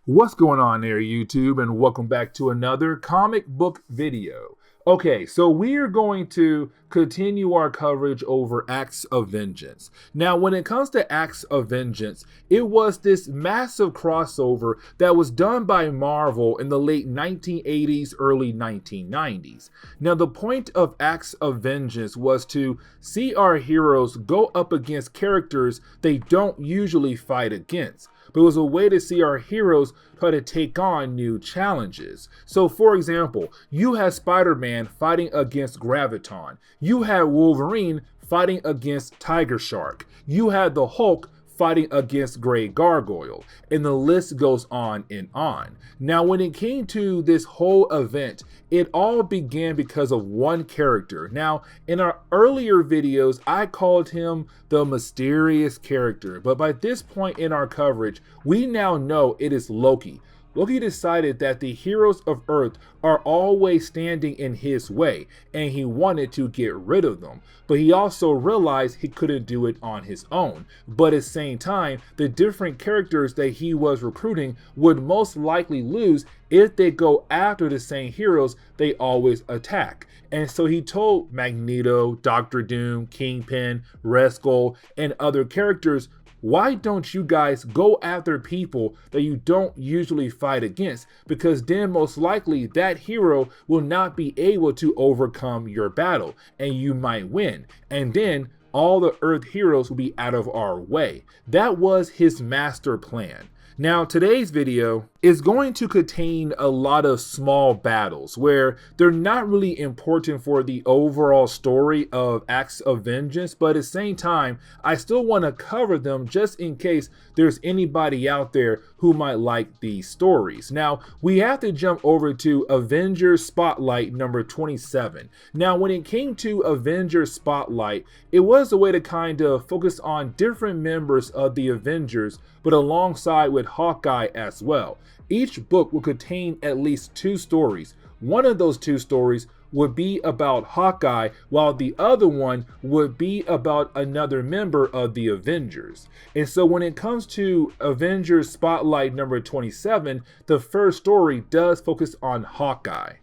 What's going on there, YouTube, and welcome back to another comic book video. Okay, so we're going to continue our coverage over Acts of Vengeance. Now, when it comes to Acts of Vengeance, it was this massive crossover that was done by Marvel in the late 1980s, early 1990s. Now, the point of Acts of Vengeance was to see our heroes go up against characters they don't usually fight against. But it was a way to see our heroes try to take on new challenges. So for example, you had Spider-Man fighting against Graviton. You had Wolverine fighting against Tiger Shark. You had the Hulk fighting against Grey Gargoyle, and the list goes on and on. Now, when it came to this whole event, it all began because of one character. Now, in our earlier videos, I called him the mysterious character, but by this point in our coverage, we now know it is Loki. Loki decided that the heroes of Earth are always standing in his way, and he wanted to get rid of them. But he also realized he couldn't do it on his own. But at the same time, the different characters that he was recruiting would most likely lose if they go after the same heroes they always attack. And so he told Magneto, Doctor Doom, Kingpin, Red Skull, and other characters, why don't you guys go after people that you don't usually fight against? Because then most likely that hero will not be able to overcome your battle and you might win. And then all the Earth heroes will be out of our way. That was his master plan. Now, today's video is going to contain a lot of small battles where they're not really important for the overall story of Acts of Vengeance, but at the same time, I still want to cover them just in case there's anybody out there who might like these stories. Now, we have to jump over to Avengers Spotlight number 27. Now, when it came to Avengers Spotlight, it was a way to kind of focus on different members of the Avengers, but alongside with Hawkeye as well. Each book will contain at least two stories. One of those two stories would be about Hawkeye, while the other one would be about another member of the Avengers. And so when it comes to Avengers Spotlight number 27, the first story does focus on Hawkeye.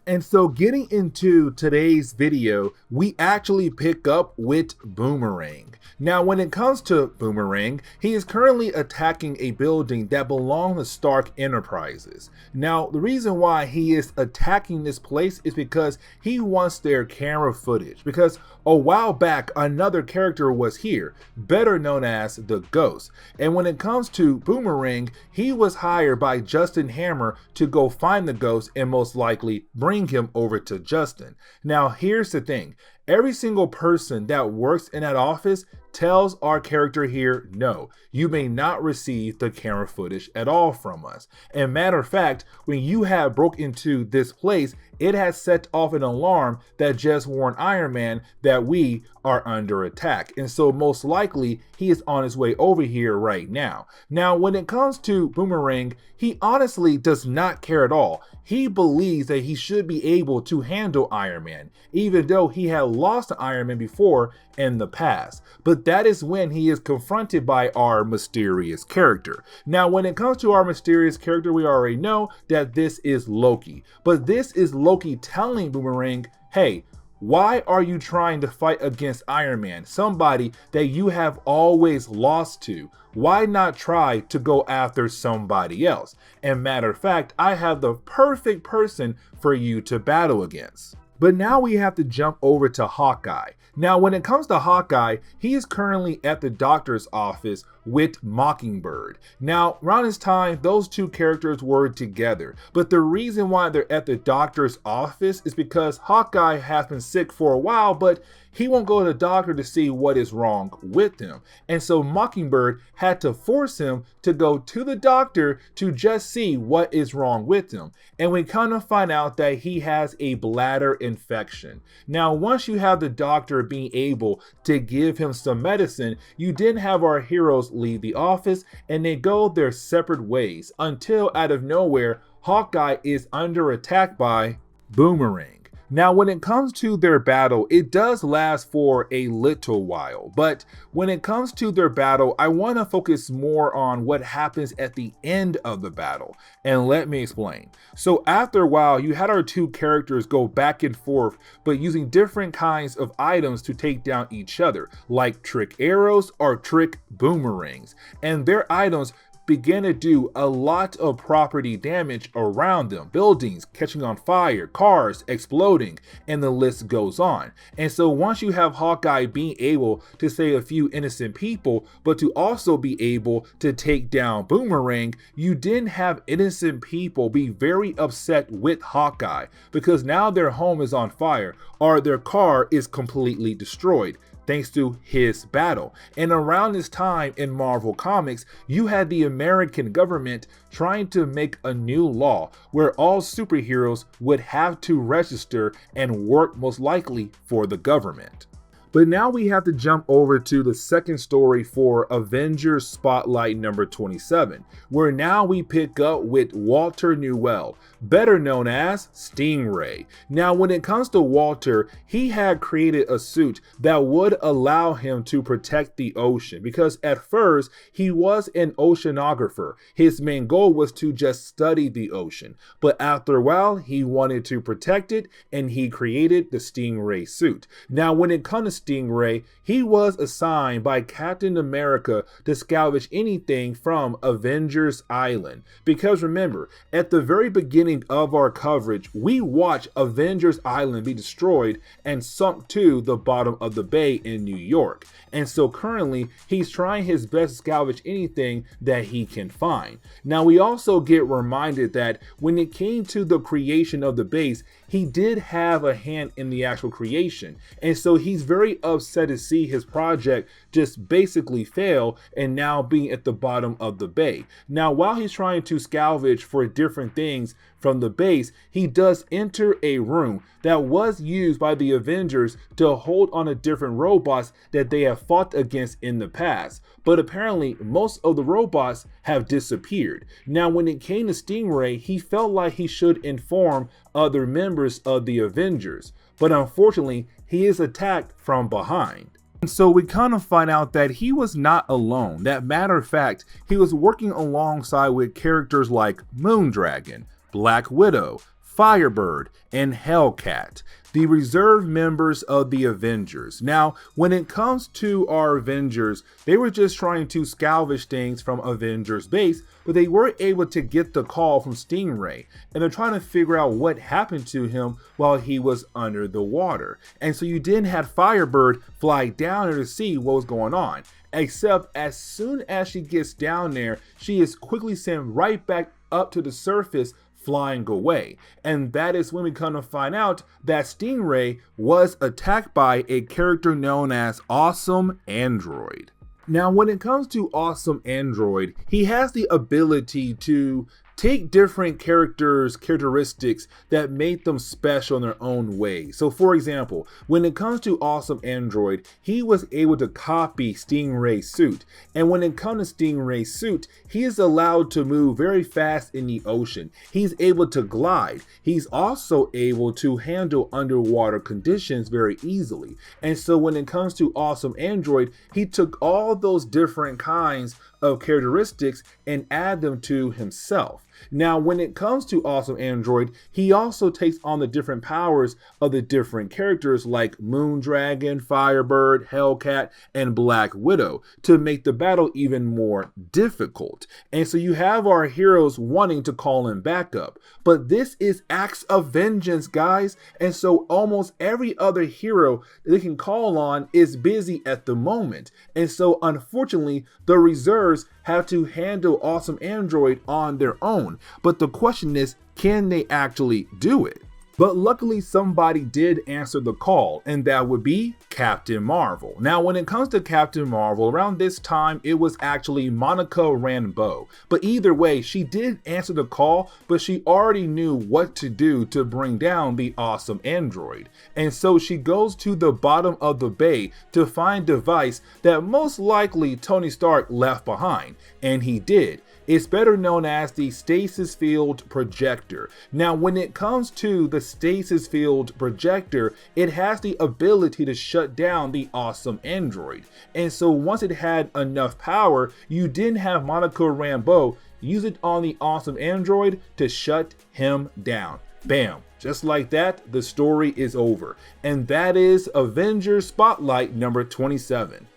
And so getting into today's video, we actually pick up with Boomerang. Now, when it comes to Boomerang, he is currently attacking a building that belongs to Stark Enterprises. Now, the reason why he is attacking this place is because he wants their camera footage. Because a while back, another character was here, better known as the Ghost. And when it comes to Boomerang, he was hired by Justin Hammer to go find the Ghost and most likely bring him over to Justin. Now, here's the thing. Every single person that works in that office tells our character here, no, you may not receive the camera footage at all from us. And matter of fact, when you have broke into this place, it has set off an alarm that just warned Iron Man that we are under attack. And so most likely he is on his way over here right now. Now, when it comes to Boomerang, he honestly does not care at all. He believes that he should be able to handle Iron Man, even though he had lost to Iron Man before in the past. But that is when he is confronted by our mysterious character. Now, when it comes to our mysterious character, we already know that this is Loki. But this is Loki telling Boomerang, hey, why are you trying to fight against Iron Man, somebody that you have always lost to? Why not try to go after somebody else? And matter of fact, I have the perfect person for you to battle against. But now we have to jump over to Hawkeye. Now, when it comes to Hawkeye, he is currently at the doctor's office with Mockingbird. Now, around this time, those two characters were together. But the reason why they're at the doctor's office is because Hawkeye has been sick for a while, but he won't go to the doctor to see what is wrong with him. And so Mockingbird had to force him to go to the doctor to just see what is wrong with him. And we kind of find out that he has a bladder infection. Now, once you have the doctor being able to give him some medicine, you then have our heroes leave the office and they go their separate ways until out of nowhere, Hawkeye is under attack by Boomerang. Now, when it comes to their battle, it does last for a little while, but when it comes to their battle, I want to focus more on what happens at the end of the battle, and let me explain. So after a while, you had our two characters go back and forth, but using different kinds of items to take down each other, like trick arrows or trick boomerangs, and their items began to do a lot of property damage around them, buildings catching on fire, cars exploding, and the list goes on. And so once you have Hawkeye being able to save a few innocent people, but to also be able to take down Boomerang, you didn't have innocent people be very upset with Hawkeye because now their home is on fire or their car is completely destroyed, thanks to his battle. And around this time in Marvel Comics, you had the American government trying to make a new law where all superheroes would have to register and work most likely for the government. But now we have to jump over to the second story for Avengers Spotlight number 27, where now we pick up with Walter Newell, better known as Stingray. Now, when it comes to Walter, he had created a suit that would allow him to protect the ocean, because at first he was an oceanographer. His main goal was to just study the ocean, but after a while he wanted to protect it, and he created the Stingray suit. Now, when it comes to Stingray, he was assigned by Captain America to salvage anything from Avengers Island, because remember, at the very beginning of our coverage, we watched Avengers Island be destroyed and sunk to the bottom of the bay in New York. And so currently he's trying his best to salvage anything that he can find. Now, we also get reminded that when it came to the creation of the base, he did have a hand in the actual creation. And so he's very upset to see his project just basically fail and now being at the bottom of the bay. Now, while he's trying to salvage for different things from the base, he does enter a room that was used by the Avengers to hold on to different robots that they have fought against in the past. But apparently most of the robots have disappeared. Now, when it came to Stingray, he felt like he should inform other members of the Avengers, but unfortunately he is attacked from behind. And so we kind of find out that he was not alone. That matter of fact, he was working alongside with characters like Moondragon, Black Widow, Firebird, and Hellcat, the reserve members of the Avengers. Now, when it comes to our Avengers, they were just trying to salvage things from Avengers base, but they were able to get the call from Stingray, and they're trying to figure out what happened to him while he was under the water. And so you didn't have Firebird fly down there to see what was going on, except as soon as she gets down there, she is quickly sent right back up to the surface, flying away. And that is when we come to find out that Stingray was attacked by a character known as Awesome Android. Now, when it comes to Awesome Android, he has the ability to take different characteristics that make them special in their own way. So for example, when it comes to Awesome Android, he was able to copy Stingray's suit. And when it comes to Stingray's suit, he is allowed to move very fast in the ocean. He's able to glide. He's also able to handle underwater conditions very easily. And so when it comes to Awesome Android, he took all those different kinds of characteristics and add them to himself. Now, when it comes to Awesome Android, he also takes on the different powers of the different characters like Moondragon, Firebird, Hellcat, and Black Widow to make the battle even more difficult. And so you have our heroes wanting to call him back up. But this is Acts of Vengeance, guys. And so almost every other hero they can call on is busy at the moment. And so unfortunately, the reserves have to handle Awesome Android on their own. But the question is, can they actually do it? But luckily somebody did answer the call, and that would be Captain Marvel. Now, when it comes to Captain Marvel, around this time it was actually Monica Rambeau. But either way, she did answer the call, but she already knew what to do to bring down the Awesome Android. And so she goes to the bottom of the bay to find a device that most likely Tony Stark left behind, and he did. It's better known as the stasis field projector. Now, when it comes to the stasis field projector, it has the ability to shut down the awesome android. And so once it had enough power, you didn't have Monica Rambeau use it on the awesome android to shut him down. Bam. Just like that, the story is over. And that is Avengers Spotlight number 27.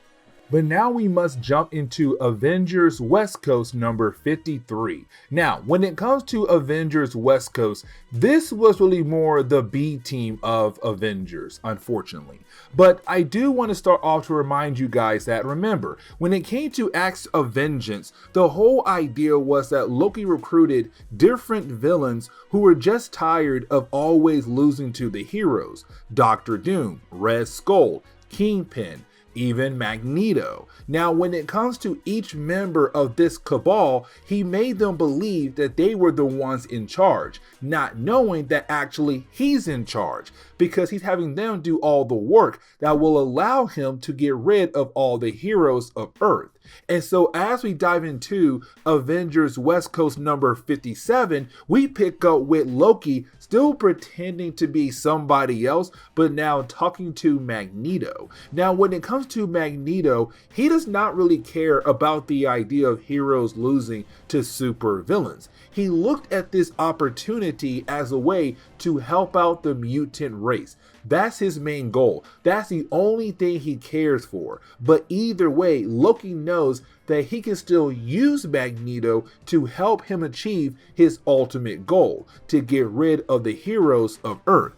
But now we must jump into Avengers West Coast number 53. Now, when it comes to Avengers West Coast, this was really more the B team of Avengers, unfortunately. But I do want to start off to remind you guys that, remember, when it came to Acts of Vengeance, the whole idea was that Loki recruited different villains who were just tired of always losing to the heroes. Doctor Doom, Red Skull, Kingpin, even Magneto. Now, when it comes to each member of this cabal, he made them believe that they were the ones in charge, not knowing that actually he's in charge, because he's having them do all the work that will allow him to get rid of all the heroes of Earth. And so as we dive into Avengers West Coast number 57, we pick up with Loki still pretending to be somebody else, but now talking to Magneto. Now, when it comes to Magneto, he does not really care about the idea of heroes losing to super villains. He looked at this opportunity as a way to help out the mutant race. That's his main goal. That's the only thing he cares for. But either way, Loki knows that he can still use Magneto to help him achieve his ultimate goal, to get rid of the heroes of Earth.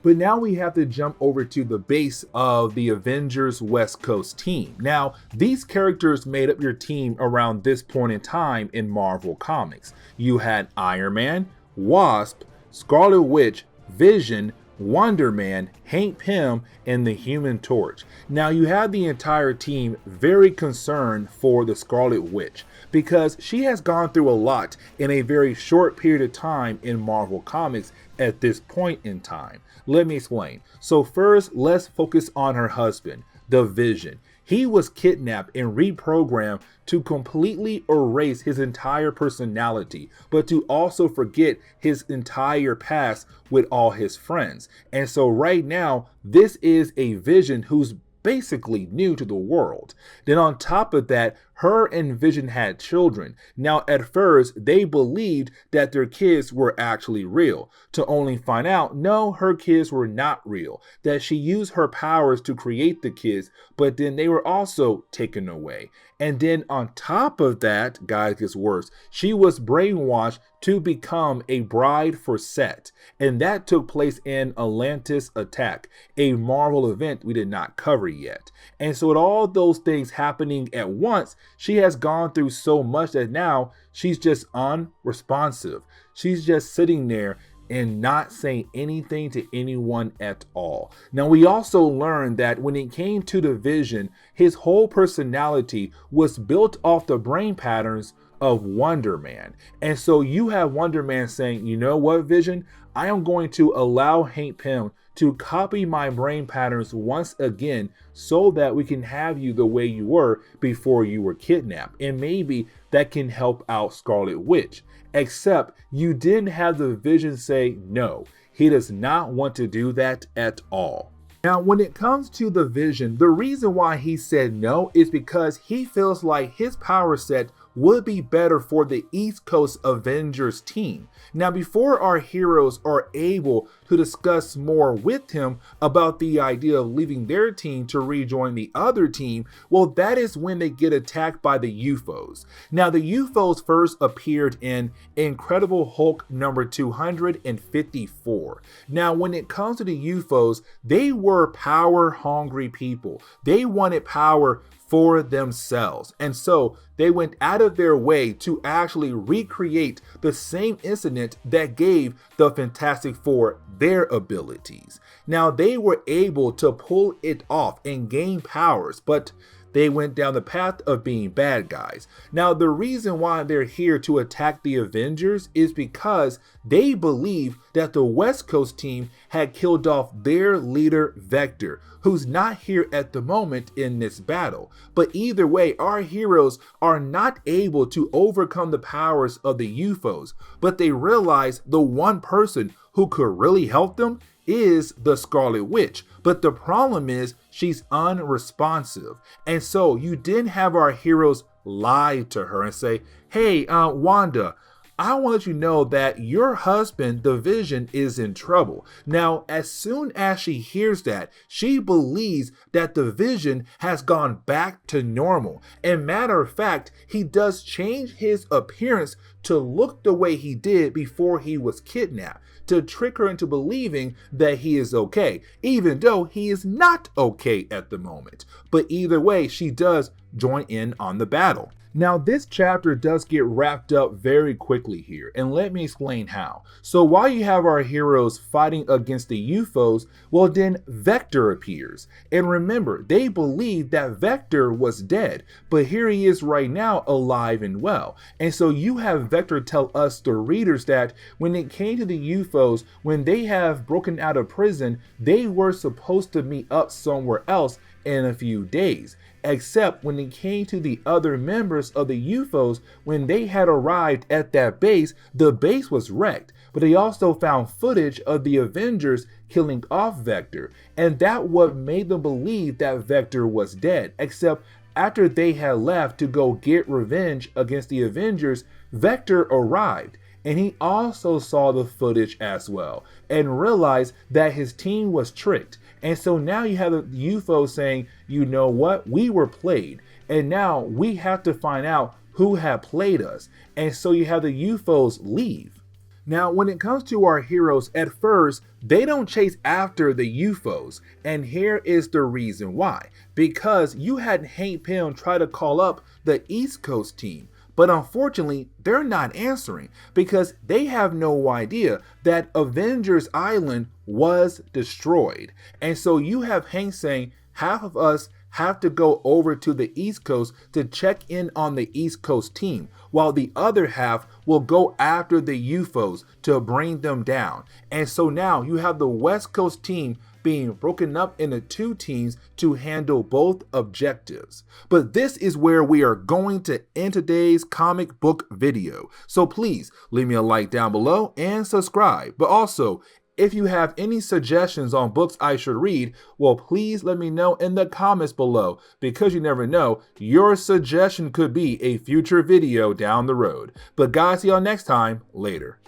But now we have to jump over to the base of the Avengers West Coast team. Now, these characters made up your team around this point in time in Marvel Comics. You had Iron Man, Wasp, Scarlet Witch, Vision, Wonder Man, Hank Pym, and the Human Torch. Now you have the entire team very concerned for the Scarlet Witch because she has gone through a lot in a very short period of time in Marvel Comics at this point in time. Let me explain. So first, let's focus on her husband, the Vision. He was kidnapped and reprogrammed to completely erase his entire personality, but to also forget his entire past with all his friends. And so right now, this is a Vision who's basically new to the world. Then on top of that, her and Vision had children. Now at first, they believed that their kids were actually real, to only find out, no, her kids were not real, that she used her powers to create the kids, but then they were also taken away. And then on top of that, guys, gets worse, she was brainwashed to become a bride for Set. And that took place in Atlantis Attack, a Marvel event we did not cover yet. And so with all those things happening at once, she has gone through so much that now she's just unresponsive. She's just sitting there and not saying anything to anyone at all. Now, we also learned that when it came to the Vision, his whole personality was built off the brain patterns of Wonder Man. And so you have Wonder Man saying, you know what, Vision? I am going to allow Hank Pym to copy my brain patterns once again so that we can have you the way you were before you were kidnapped. And maybe that can help out Scarlet Witch. Except you didn't have the Vision say no. He does not want to do that at all. Now, when it comes to the Vision, the reason why he said no is because he feels like his power set would be better for the East Coast Avengers team. Now, before our heroes are able to discuss more with him about the idea of leaving their team to rejoin the other team, well, that is when they get attacked by the UFOs. Now, the UFOs first appeared in Incredible Hulk number 254. Now, when it comes to the UFOs, they were power-hungry people. They wanted power for themselves. And so they went out of their way to actually recreate the same incident that gave the Fantastic Four their abilities. Now, they were able to pull it off and gain powers, but they went down the path of being bad guys. Now, the reason why they're here to attack the Avengers is because they believe that the West Coast team had killed off their leader, Vector, who's not here at the moment in this battle. But either way, our heroes are not able to overcome the powers of the UFOs, but they realize the one person who could really help them is the Scarlet Witch. But the problem is she's unresponsive. And so you didn't have our heroes lie to her and say, hey, Wanda, I want to let you know that your husband, the Vision, is in trouble. Now, as soon as she hears that, she believes that the Vision has gone back to normal. And matter of fact, he does change his appearance to look the way he did before he was kidnapped, to trick her into believing that he is okay, even though he is not okay at the moment. But either way, she does join in on the battle. Now, this chapter does get wrapped up very quickly here, and let me explain how. So while you have our heroes fighting against the UFOs, well then Vector appears. And remember, they believed that Vector was dead, but here he is right now alive and well. And so you have Vector tell us, the readers, that when it came to the UFOs, when they have broken out of prison, they were supposed to meet up somewhere else in a few days. Except when it came to the other members of the UFOs, when they had arrived at that base, the base was wrecked. But they also found footage of the Avengers killing off Vector. And that what made them believe that Vector was dead. Except after they had left to go get revenge against the Avengers, Vector arrived. And he also saw the footage as well and realized that his team was tricked. And so now you have the UFO saying, you know what, we were played. And now we have to find out who had played us. And so you have the UFOs leave. Now, when it comes to our heroes, at first, they don't chase after the UFOs. And here is the reason why. Because you had Hank Pym try to call up the East Coast team. But unfortunately, they're not answering because they have no idea that Avengers Island was destroyed. And so you have Hank saying, half of us have to go over to the East Coast to check in on the East Coast team, while the other half will go after the UFOs to bring them down. And so now you have the West Coast team being broken up into two teams to handle both objectives. But this is where we are going to end today's comic book video. So please leave me a like down below and subscribe. But also, if you have any suggestions on books I should read, well, please let me know in the comments below, because you never know, your suggestion could be a future video down the road. But guys, see y'all next time. Later.